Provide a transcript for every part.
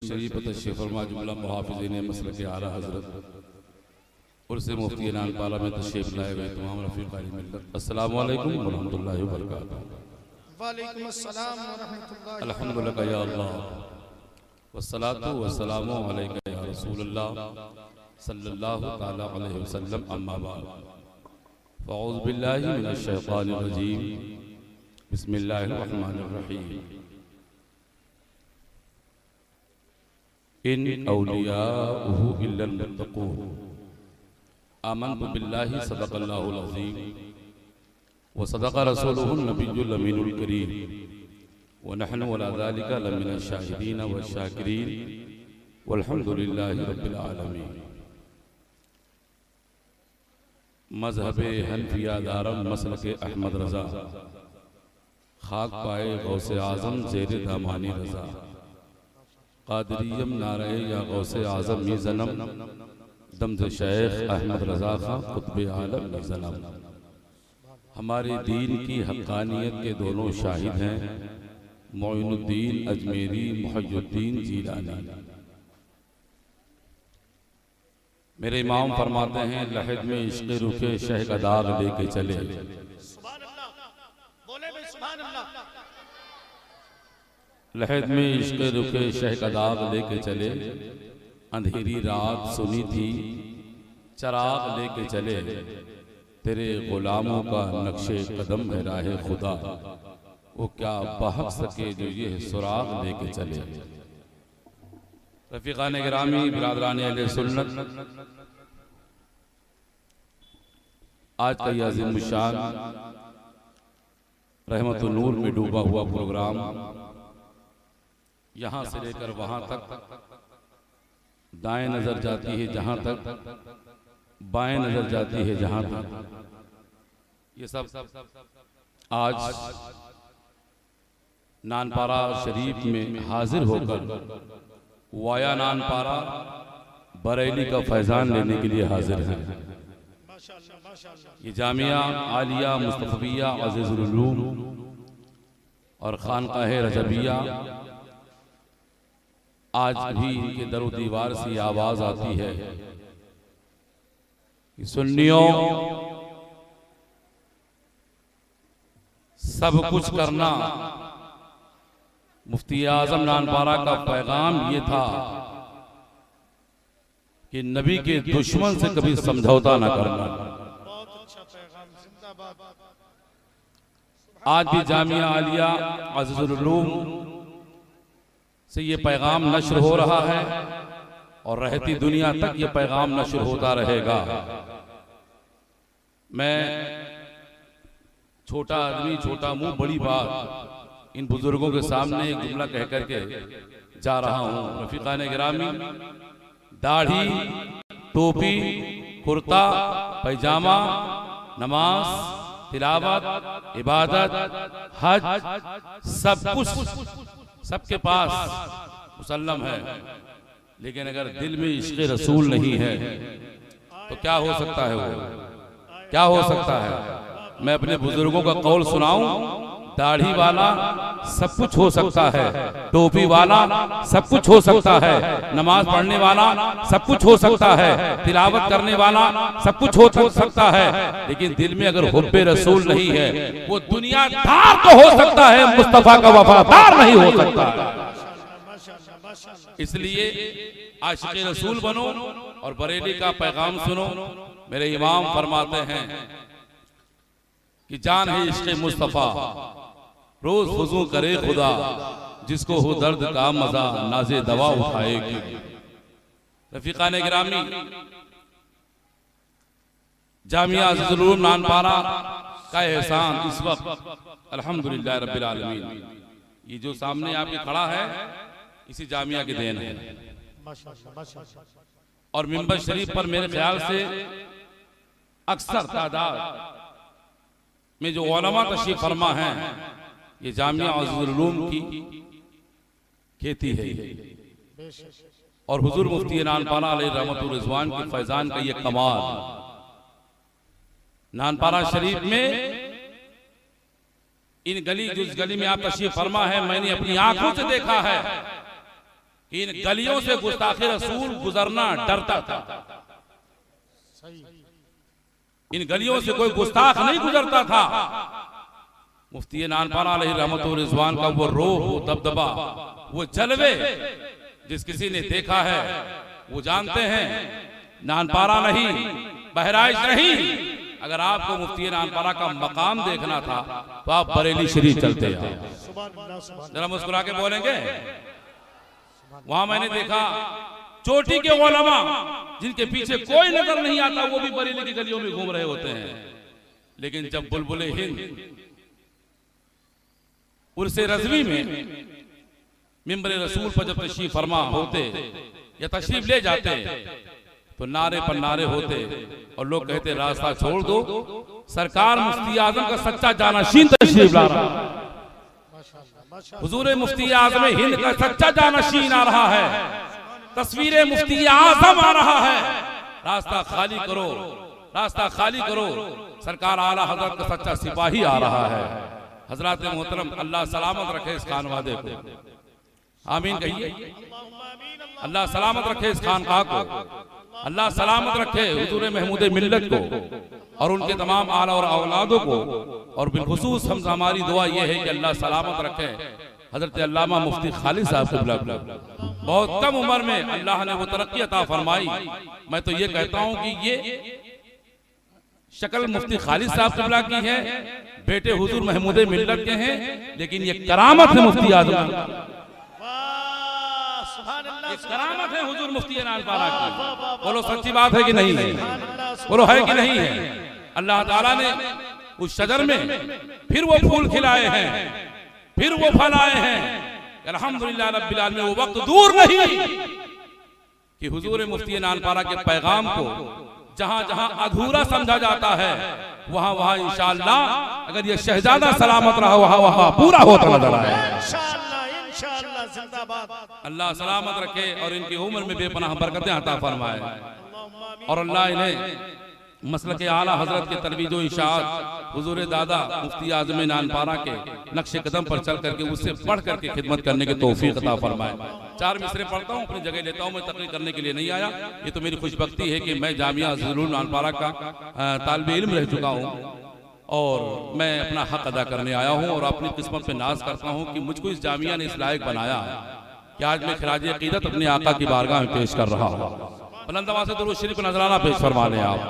शरीफ तशरीफ फरमा जुमला मुहाफिज़ीन मसलक आला हज़रत उर्से मुफ्ती नान पाला में तशरीफ लाए हुए तमाम रफ़ीक़ान मिल्लत अस्सलामु अलैकुम व रहमतुल्लाहि व बरकातुहू। वालेकुम अस्सलाम व रहमतुल्लाहि अल्हम्दुलिल्लाह या अल्लाह वस्सलातु वस्सलामु अलैका या रसूलल्लाह सल्लल्लाहु तआला अलैहि वसल्लम अम्मा बाद फ़अऊज़ु बिल्लाहि मिनश शैतानिर रजीम बिस्मिल्लाहिर रहमानिर रहीम। इन औलियाउहु इल्लल मुत्तक़ून आमन्तु बिल्लाहि सदक़ल्लाहुल अज़ीम व सदक़ रसूलुहुन नबियुल अमीनुल करीम व नहनु अला ज़ालिका लमिनश शाहिदीन व शाकिरीन वल्हम्दुलिल्लाहि रब्बिल आलमीन। मज़हबे हनफिया दारम मसलके अहमद रज़ा खाक पाए गौसे आज़म ज़ेरे दामानी रज़ा कादरियम नारे या गौसे आज़म मी ज़नम दमज़ शेख अहमद रज़ा खां कुतुब आलम मी ज़नम। हमारे दीन की हक़ानियत के दोनों शाहिद हैं मोइनुद्दीन अजमेरी मुहय्युद्दीन जीलानी। मेरे इमाम फरमाते हैं लहद में इश्क़ रुखे शह का दाग लेके चले। सुभान अल्लाह, बोले भाई सुभान अल्लाह। लहद में इश्क़ रुखे शह का दाग लेके चले, अंधेरी रात सुनी थी चराग लेके चले। तेरे गुलामों का नक्शे कदम है राहे खुदा, वो क्या बहक सके जो ये सुराग लेके चले। रफ़ीक़ान गिरामी बिरादरान अहले सुन्नत, आज का यह अज़ीम शान रहमतुन नूर में डूबा हुआ प्रोग्राम यहाँ से लेकर वहाँ तक दाएं नजर जाती है जहाँ तक, बाएं नजर जाती है जहाँ तक, ये सब आज नानपारा शरीफ में हाजिर होकर वाया नानपारा बरेली का फैजान लेने के लिए हाजिर हैं। ये जामिया आलिया मुस्तफ़विया अज़ीज़ुल उलूम और खानकाह रजबिया, आज भी इनके दरो दीवार से आवाज आती है कि सुन्नियों सब कुछ करना। मुफ्ती आज़म नानपारा का पैगाम ये था कि नबी के दुश्मन से कभी समझौता ना करना। बहुत अच्छा पैगाम, जिंदाबाद। आज भी जामिया आलिया अज़ीज़ुल उलूम से ये पैगाम नश्र हो रहा है और रहती दुनिया तक ये पैगाम नश्र होता रहेगा। मैं छोटा आदमी छोटा मुंह बड़ी बात इन बुजुर्गों के सामने एक जुमला कह करके जा रहा हूं। रफ़ीक़ान गिरामी, दाढ़ी, टोपी, कुर्ता, पैजामा, नमाज, तिलावत, इबादत, हज, सब कुछ सबके पास मुसल्लम है, लेकिन अगर दिल में इश्क़ रसूल नहीं है तो क्या हो सकता है? वो क्या हो सकता है? मैं अपने बुजुर्गों का कौल सुनाऊं, दाढ़ी वाला सब कुछ हो सकता है, टोपी वाला सब कुछ हो सकता है, नमाज पढ़ने वाला सब कुछ हो सकता है, तिलावत करने वाला सब कुछ हो सकता है, लेकिन दिल में अगर हुब्बे रसूल नहीं है वो दुनियादार तो हो सकता है, मुस्तफा का वफादार नहीं हो सकता। इसलिए आशिक़ रसूल बनो और बरेली का पैगाम सुनो। मेरे इमाम फरमाते हैं कि जान है इश्क़ मुस्तफा रोज वज़ू करे खुदा, जिसको हो दर्द का मजा नाज़े दवा उठाएगी। रफ़ीक़ान गिरामी, जामिया अज़ीज़ुल उलूम नानपारा का एहसान इस वक्त अल्हम्दुलिल्लाह रब्बिल आलमीन, ये जो सामने आपके खड़ा है इसी जामिया की देन है। और मिंबर शरीफ पर मेरे ख्याल से अक्सर तादाद में जो उलमा तशरीफ फरमा हैं ये जामिया अज़ीज़ुल उलूम की खेती है। और हुजूर मुफ्ती नानपारा अलैहि रहमतुर रिज़वान के फैजान का ये कमाल, नानपारा शरीफ में इन गली जिस गली में आप तशरीफ फरमा है मैंने अपनी आंखों से देखा है इन गलियों से गुस्ताखे रसूल गुजरना डरता था। इन गलियों से कोई गुस्ताख नहीं गुजरता था। मुफ्ती नानपारा अलैहि रहमत व रिज़वान का वो रोह, वो दबदबा, वो जलवे जिस किसी ने देखा है वो जानते हैं। नानपारा नहीं, बहराइच नहीं, अगर आपको मुफ्ती नानपारा का मकाम देखना था तो आप बरेली शरीफ चलते आओ। जरा मुस्कुरा के बोलेंगे। वहां मैंने देखा चोटी के उलमा जिनके पीछे कोई नजर नहीं आता, वो भी बरेली की गलियों में घूम रहे होते हैं। लेकिन जब बुलबुले हिंद उर्से रज़वी में मिंबर रसूल पर जब तशरीफ फरमा होते या तशरीफ ले जाते तो नारे पर नारे होते और लोग कहते रास्ता छोड़ दो, सरकार मुफ्ती आजम का सच्चा जानशीन तशरीफ ला रहा है। हुजूर मुफ्ती आजम हिंद का सच्चा जानशीन आ रहा है। तस्वीर मुफ्ती आजम आ रहा है। रास्ता खाली करो, रास्ता खाली करो। सरकार आला हजरत का सच्चा सिपाही आ रहा है। हजरत मोहतरम, अल्लाह सलामत रखे इस खानवादे को। आमीन कहिए। अल्लाह सलामत रखे इस खानकाह को, अल्लाह सलामत रखे हुजूर महमूद मिल्लत को और उनके तमाम आला और औलादों को। और बिलखुसूस हमारी दुआ यह है कि अल्लाह सलामत रखे हजरत अल्लामा मुफ्ती खालिद साहब को। बहुत कम उम्र में अल्लाह ने वो तरक्की अता फरमाई। मैं तो ये कहता हूँ कि ये शक्ल मुफ्ती खालिद साहब क़िबला की है, बेटे हुजूर महमूद मिल्लत के हैं, लेकिन ये करामत है मुफ्ती आजम की। ये करामत है हुजूर मुफ्ती नानपारा की। बोलो सच्ची बात है कि नहीं है? बोलो है कि नहीं है? अल्लाह ताला ने उस शजर में फिर वो फूल खिलाए हैं, फिर वो फल आए हैं। अल्हम्दुलिल्लाह रब्बिल आलमीन। वो वक्त दूर नहीं कि हुजूर मुफ्ती नानपारा के पैगाम को जहां जहां अधूरा समझा जाता है वहां वहां इंशाअल्लाह अगर ये शहजादा सलामत रहा वहां वहां पूरा होता नजर आए। इंशाअल्लाह जिंदाबाद। अल्लाह सलामत रखे और इनकी उम्र में बेपनाह बरकतें अता फरमाए और अल्लाह इन्हें मसलक आला हजरत के तरवीज व इशाअत हुजूर दादा मुफ्ती आजम नानपारा के नक्शे कदम पर चल करके उससे पढ़ करके खिदमत करने की तौफीक अता फरमाए। 4 मिसरे पढ़ता हूँ, अपनी जगह लेता हूँ। मैं तकरीर करने के लिए नहीं आया। ये तो मेरी खुशबख्ती है कि मैं जामिया ज़ुलूल नानपारा का तालिब इल्म रह चुका हूँ और मैं अपना हक अदा करने आया हूँ और अपनी किस्मत पे नाज करता हूँ कि मुझको इस जामिया ने इस लायक बनाया है कि आज मैं खिराज अकीदत अपने आका की बारगाह में पेश कर रहा हूँ। बुलंद आवाज़ से दुरूद शरीफ को नजराना पेश फरमा लें आप।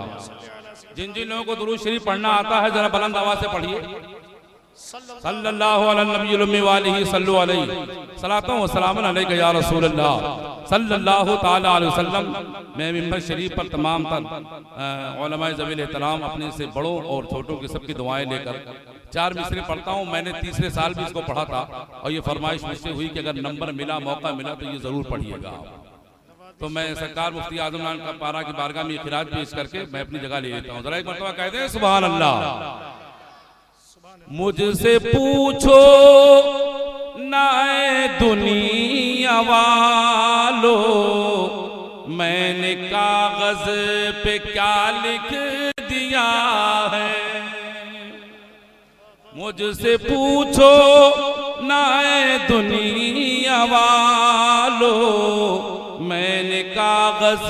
जिन जिन लोगों को दुरूद शरीफ पढ़ना आता है जरा बुलंद आवाज़ से पढ़िए। सल्लल्लाहु अलैहि नबील उम्मी वालिही सल्लु अलैहि सलातो व सलामुन अलैका या रसूल अल्लाह सल्लल्लाहु ताला अलैहि वसल्लम। मैं मिंबर शरीफ पर तमाम उलमाए ज़वील एहतराम अपने से बड़ों और छोटों की सबकी दुआएं लेकर 4 मिसरे पढ़ता हूँ। मैंने तीसरे साल भी इसको पढ़ा था और ये फरमाइश मुझसे हुई कि अगर नंबर मिला, मौका मिला तो ये जरूर पढ़िएगा। तो मैं सरकार मुफ्ती आजम नानपारा की बारगाह में खिराज पेश करके मैं अपनी जगह ले लेता हूँ। जरा एक मरतबा कहते हैं सुभान अल्लाह। मुझसे पूछो ना दुनिया वालो, मैंने कागज पे क्या लिख दिया है। मुझसे पूछो ना दुनिया वालो, मैंने कागज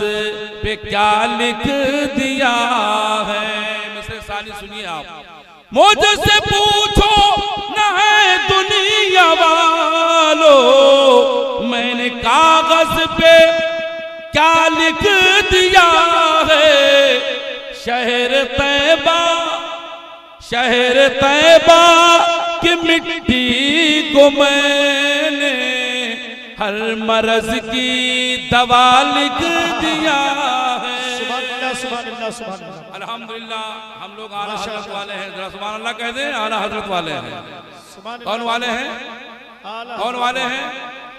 पे क्या लिख दिया है। मिसरे साली सुनिए आप। मुझसे पूछो ना है दुनिया वालो, मैंने कागज पे क्या लिख दिया है। शहर तैबा, शहर तैबा की मिट्टी को मैंने हर मर्ज की दवा लिख दिया है। अल्हम्दुलिल्लाह हम लोग आला हजरत वाले हैं। जरा सुभान अल्लाह कह दें। आला हजरत वाले हैं। कौन वाले हैं? कौन वाले हैं?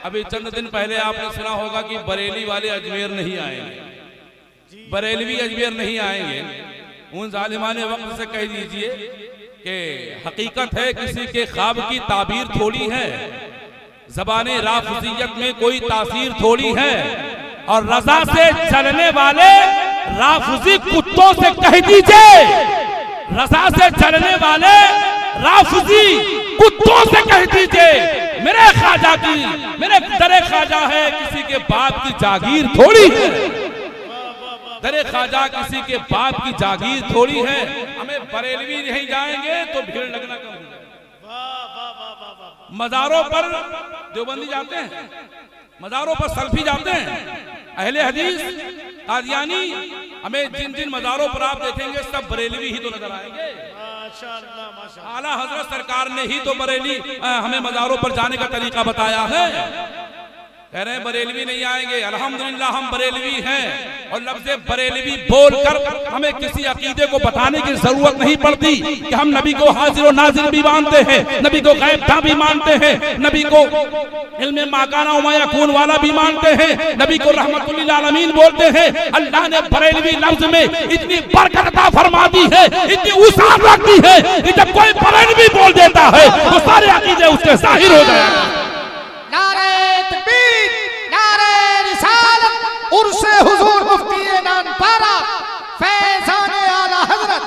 अभी चंद दिन पहले आपने सुना होगा कि बरेली वाले अजमेर नहीं आएंगे, बरेलवी अजमेर नहीं आएंगे। उन जालिमाने वक्त से कह दीजिए कि हकीकत है किसी के ख्वाब की ताबीर थोड़ी है, ज़बाने राफिजियत में कोई तासीर थोड़ी है। और रजा से चलने वाले राफिजी कुत्तों से कह दीजिए, रजा से चलने वाले राफिजी कुत्तों से कह दीजिए मेरे ख्वाजा की, मेरे दरे ख्वाजा है किसी के बाप की जागीर थोड़ी है। दरे ख्वाजा किसी के बाप की जागीर थोड़ी है। हमें बरेलवी नहीं जाएंगे तो भीड़ लगना कम हो जाएगा। मज़ारों पर देवबंदी जाते हैं, मज़ारों पर सल्फी जाते हैं, अहले हदीस कादियानी, हमें जिन जिन मज़ारों पर आप देखेंगे सब बरेलवी ही तो नजर आएंगे। आला हजरत सरकार ने ही तो बरेली हमें मज़ारों पर जाने का तरीका बताया है। कह रहे हैं बरेलवी नहीं आएंगे, अल्हम्दुलिल्लाह हम बरेलवी हैं और लफ्ज़ बरेलवी बोलकर हमें किसी अकीदे को बताने की जरूरत नहीं पड़ती कि हम नबी को हाजिर और नाजिर भी मानते हैं, नबी को गैब था भी मानते हैं, नबी को इल्म माकाना व मा यकून वाला भी मानते हैं, नबी को रहमतुल लिल आलमीन बोलते हैं। अल्लाह ने बरेलवी लफ्ज़ में इतनी बरकत अता फरमा दी है, इतनी वसाअत रख दी है कि जब कोई बरेलवी बोल देता है तो सारे अकीदे उसके जाहिर हो जाएंगे। नारे तकबीर, नारे रिसालत, उर्से हुजूर मुफ्ती नानपारा फैज़ान आला हजरत।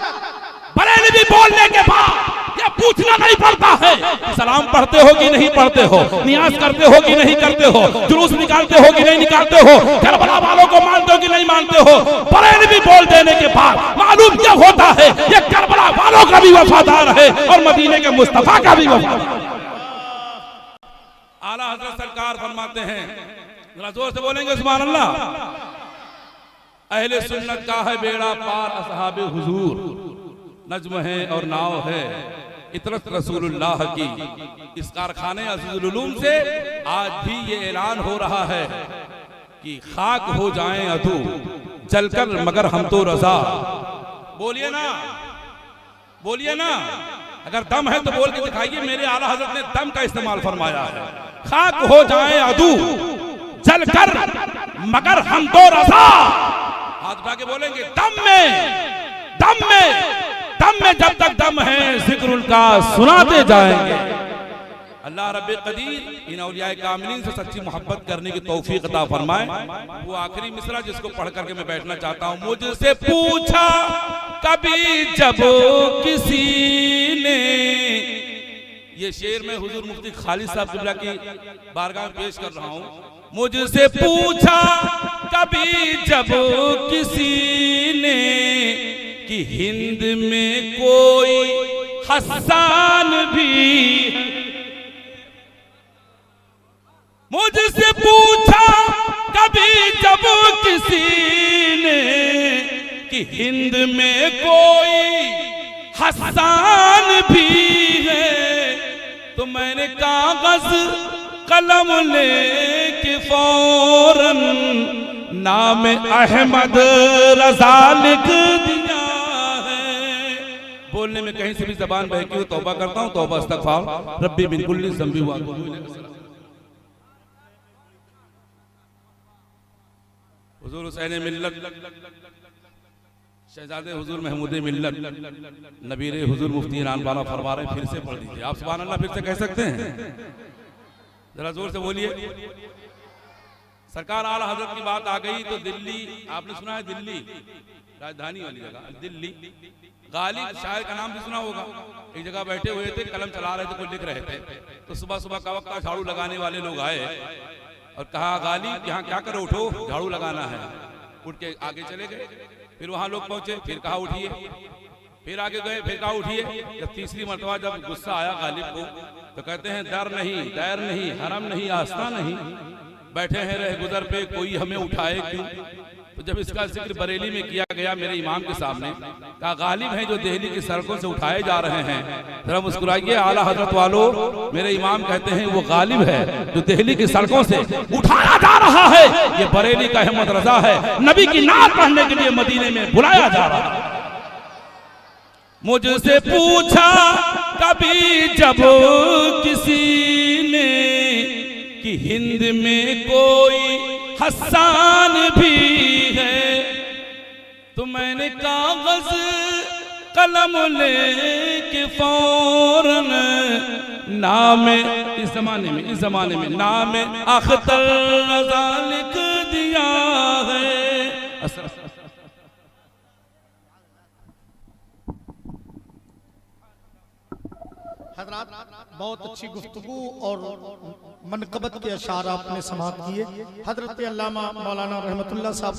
बरेलवी बोलने के बाद यह पूछना नहीं पड़ता है सलाम पढ़ते हो कि नहीं पढ़ते हो, नियाज करते हो कि नहीं करते हो, जुलूस निकालते हो कि नहीं निकालते हो, करबला वालों को मानते हो कि नहीं मानते हो। बरेलवी बोल देने के बाद मालूम क्या होता है, ये करबला वालों का भी वफादार है और मदीने के मुस्तफा का भी वफादार है। आला हज़रत सरकार फरमाते हैं, जरा जोर से बोलेंगे सुभान अल्लाह। अहले सुन्नत का है बेड़ा पार असहाबे हुजूर, नज्म है और नाव है इतरत रसूलुल्लाह की। इस कारखाने अज़ीज़ुल उलूम से आज भी ये ऐलान हो रहा है कि खाक हो जाएं अदू जलकर मगर हम तो रजा। बोलिए ना, बोलिए ना, अगर दम है तो बोल के दिखाइए। मेरे आला हजरत ने दम का इस्तेमाल फरमाया है। खाक हो जाए अदू जलकर मगर हम तो रजा। हाथ उठा के बोलेंगे दम में, दम में, दम में, जब तक दम है जिक्रुल का सुनाते जाएंगे। अल्लाह रब्बे कदीर इन औलियाए कामिलीन से सच्ची मोहब्बत करने की तौफीक अता फरमाए। वो आखिरी मिसरा जिसको पढ़ करके मैं बैठना चाहता हूँ। मुझसे पूछा कभी जब किसी ने, ये शेर में हुजूर मुफ्ती खालिद साहब किबला की बारगाह में पेश कर रहा हूँ। मुझसे पूछा कभी जब किसी ने कि हिंद में कोई हसन भी, मुझसे पूछा कभी जब किसी ने कि हिंद में कोई हसन भी है, तो मैंने कागज कलम लेके फौरन नाम अहमद रजा लिख दिया है। बोलने में कहीं से भी जबान बहकी हो तौबा करता हूँ, तौबा इस्तगफार रब्बी मिन कुल्ली ज़ंबी व हुजूर हुसैन मिल्लत शहजादे हुजूर महमूद मिल्लत नबीरे हुजूर मुफ्ती नानपारा फरमा रहे हैं। फिर से पढ़ लीजिए आप सुभान अल्लाह, फिर से कह सकते हैं, जरा जोर से बोलिए। सरकार आला हजरत की बात आ गई तो दिल्ली, आपने सुना है दिल्ली राजधानी वाली जगह, दिल्ली गालिब शायर का नाम भी सुना होगा। एक जगह बैठे हुए थे, कलम चला रहे थे, कोई लिख रहे थे, तो सुबह सुबह का वक्त झाड़ू लगाने वाले लोग आए और कहा गालिब यहाँ क्या करो, उठो झाड़ू लगाना है। उठ के आगे चले गए, फिर वहां लोग पहुंचे, फिर कहा उठिए, फिर आगे गए, फिर कहा उठिए। जब तीसरी मरतबा जब गुस्सा आया गालिब को तो कहते हैं दर नहीं, दैर नहीं, हरम नहीं, आस्था नहीं, बैठे हैं रह गुजर पे, कोई हमें उठाए क्यों। तो जब इसका जिक्र बरेली में किया गया मेरे इमाम के सामने, कहा गालिब हैं जो दिल्ली की सड़कों से उठाए जा रहे हैं। जरा मुस्कुराइए आला हजरत वालों, मेरे इमाम कहते हैं वो गालिब है जो दिल्ली की सड़कों से उठाया जा रहा है। ये बरेली का अहमद रजा है, नबी की नात पढ़ने के लिए मदीने में बुलाया जा रहा है। मुझसे पूछा कभी जब किसी ने कि हिंद में कोई हसन भी है, तो मैंने कागज कलम लेके फौरन नाम इस जमाने में नाम अख्तर रजा लिख दिया है। हजरात बहुत अच्छी गुफ्तगू और मनकबत के अशार आपने समाअत किए। हजरत अल्लामा मौलाना रहमतुल्लाह साहब